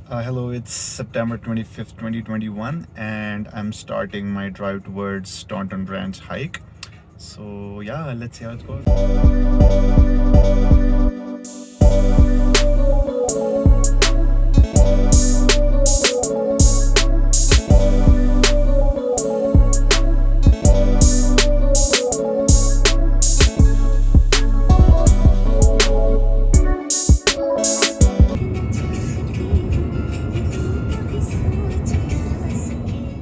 Hello, it's September 25th, 2021, and I'm starting my drive towards Staunton Ranch hike. So, yeah, let's see how it goes.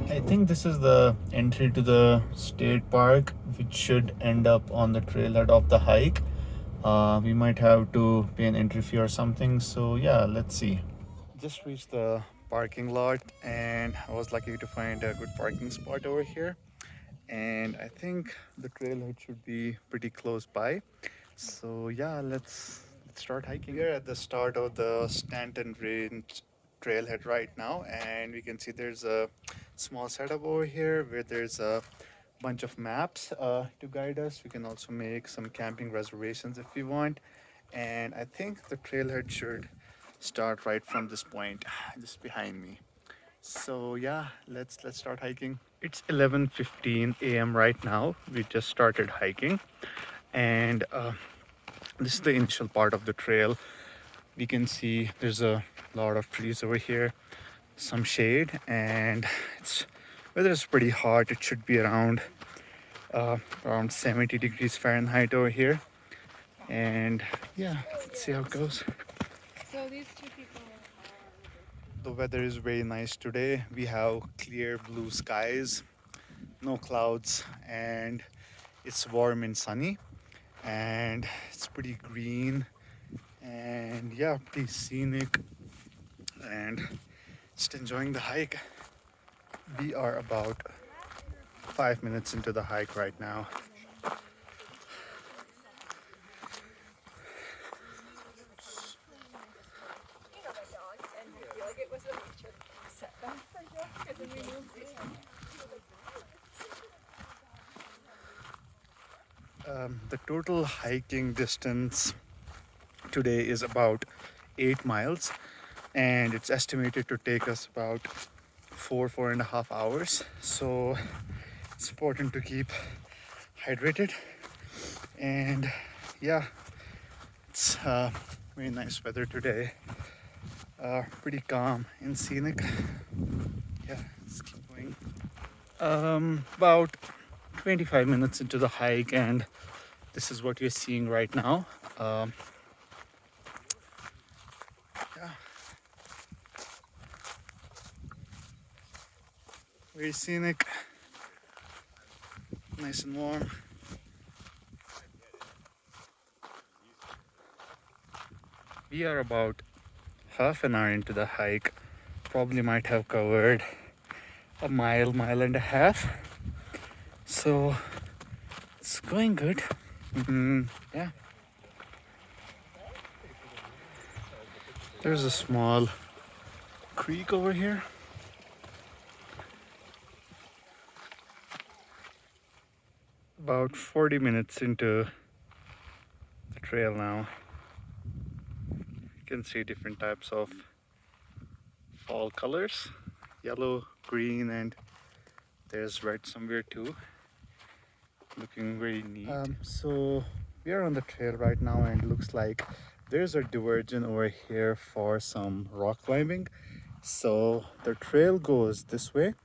I think this is the entry to the state park, which should end up on the trailhead of the hike. We might have to pay an entry fee or something. So, yeah, let's see. Just reached the parking lot, and I was lucky to find a good parking spot over here. And I think the trailhead should be pretty close by. So yeah, let's start hiking. We're at the start of the Staunton Range trailhead right now, and we can see there's a small setup over here where there's a bunch of maps to guide us. We can also make some camping reservations if we want. And I think the trailhead should start right from this point, just behind me. So yeah, let's start hiking. It's 11:15 a.m. right now. We just started hiking, and this is the initial part of the trail. We can see there's a lot of trees over here, some shade, and it's weather is pretty hot. It should be around 70 degrees Fahrenheit over here, and yeah, let's see how it goes. So these two people. The weather is very nice today. We have clear blue skies, no clouds, and it's warm and sunny, and it's pretty green, and yeah, pretty scenic, and just enjoying the hike. We are about 5 minutes into the hike right now. The total hiking distance today is about 8 miles, and it's estimated to take us about 4.5 hours. So it's important to keep hydrated, and yeah, it's very nice weather today. Pretty calm and scenic. Yeah, let's keep going. About 25 minutes into the hike, and this is what you're seeing right now. Yeah, very scenic, nice and warm. We are about half an hour into the hike. Probably might have covered a mile and a half. So it's going good. Yeah. There's a small creek over here. About 40 minutes into the trail now. You can see different types of fall colors, yellow, green, and there's red somewhere too. Looking very neat. So we are on the trail right now, and it looks like there's a diversion over here for some rock climbing. So the trail goes this way,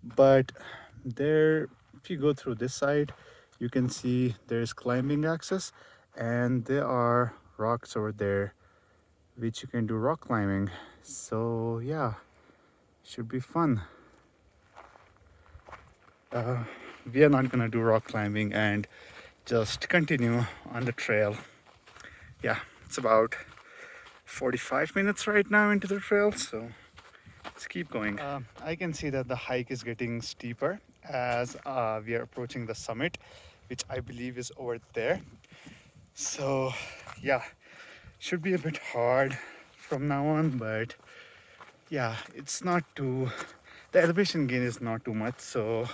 but there, if you go through this side, you can see there's climbing access, and there are rocks over there which you can do rock climbing. So yeah, should be fun. We are not gonna do rock climbing and just continue on the trail. Yeah, it's about 45 minutes right now into the trail, so let's keep going. I can see that the hike is getting steeper as we are approaching the summit, which I believe is over there. So yeah, should be a bit hard from now on, but yeah, it's not too, the elevation gain is not too much, so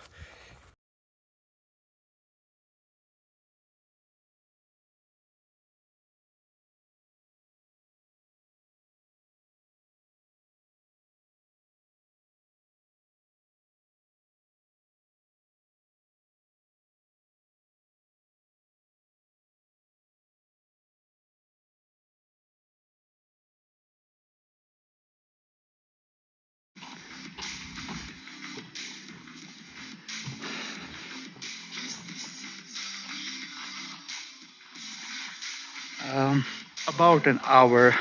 About an hour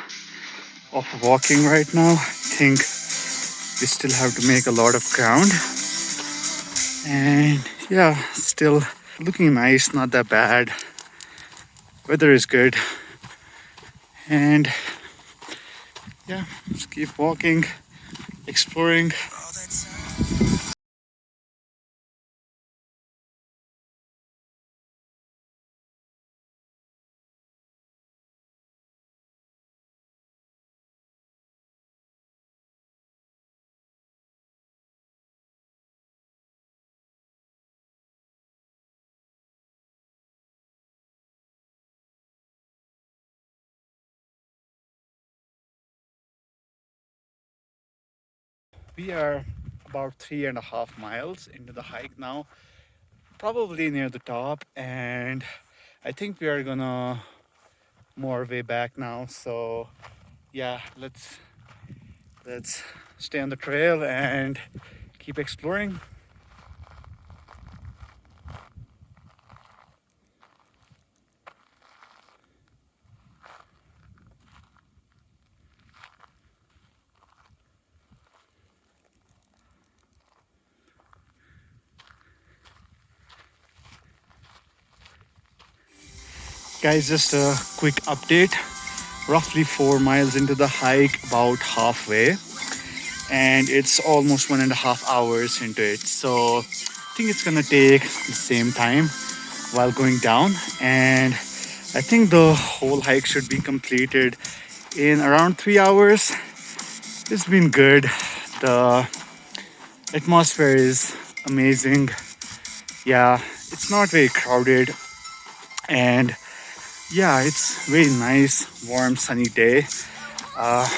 of walking right now. I think we still have to make a lot of ground. And yeah, still looking nice, not that bad. Weather is good. And yeah, just keep walking, exploring. We are about 3.5 miles into the hike now, probably near the top, and I think we are gonna more way back now. So yeah, let's stay on the trail and keep exploring. Guys, just a quick update. Roughly 4 miles into the hike, about halfway, and it's almost 1.5 hours into it. So I think it's gonna take the same time while going down, and I think the whole hike should be completed in around 3 hours. It's been good. The atmosphere is amazing. Yeah, it's not very crowded, and yeah, it's very nice, warm, sunny day. Uh,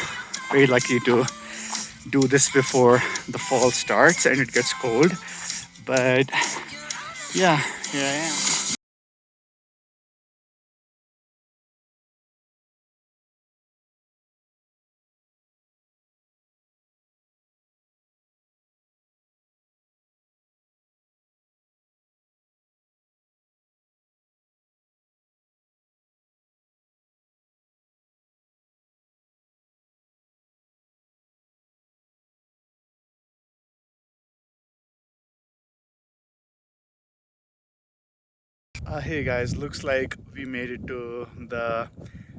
Very lucky to do this before the fall starts and it gets cold. But yeah, here I am. Hey guys, looks like we made it to the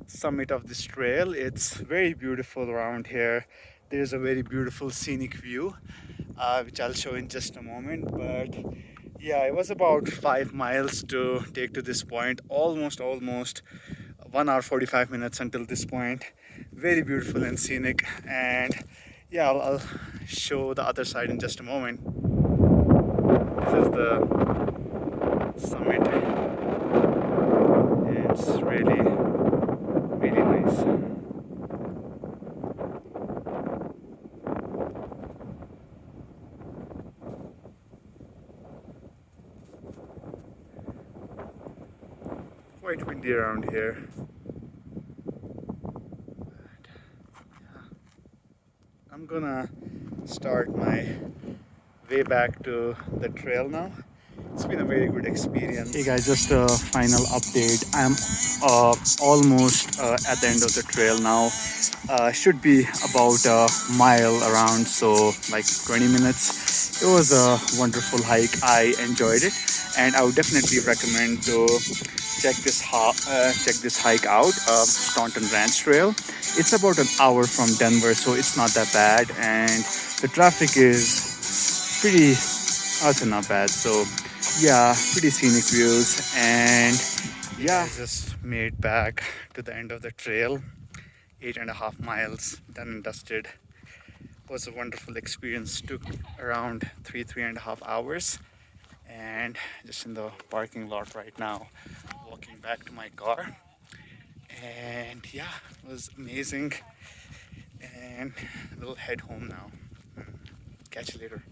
summit of this trail. It's very beautiful around here. There's a very beautiful scenic view, which I'll show in just a moment. But yeah, it was about 5 miles to take to this point. Almost 1 hour 45 minutes until this point. Very beautiful and scenic. And yeah, I'll show the other side in just a moment. This is the summit. It's really nice. Quite windy around here. I'm gonna start my way back to the trail now. It's been a very good experience. Hey guys, just a final update. I'm almost at the end of the trail now. Should be about a mile around, so like 20 minutes. It was a wonderful hike. I enjoyed it, and I would definitely recommend to check this hike out. Staunton Ranch Trail. It's about an hour from Denver, so it's not that bad, and the traffic is pretty also not bad. So yeah, pretty scenic views. And yeah, I just made back to the end of the trail. 8.5 miles done and dusted. Was a wonderful experience. Took around 3.5 hours, and just in the parking lot right now, walking back to my car. And yeah, it was amazing, and we'll head home now. Catch you later.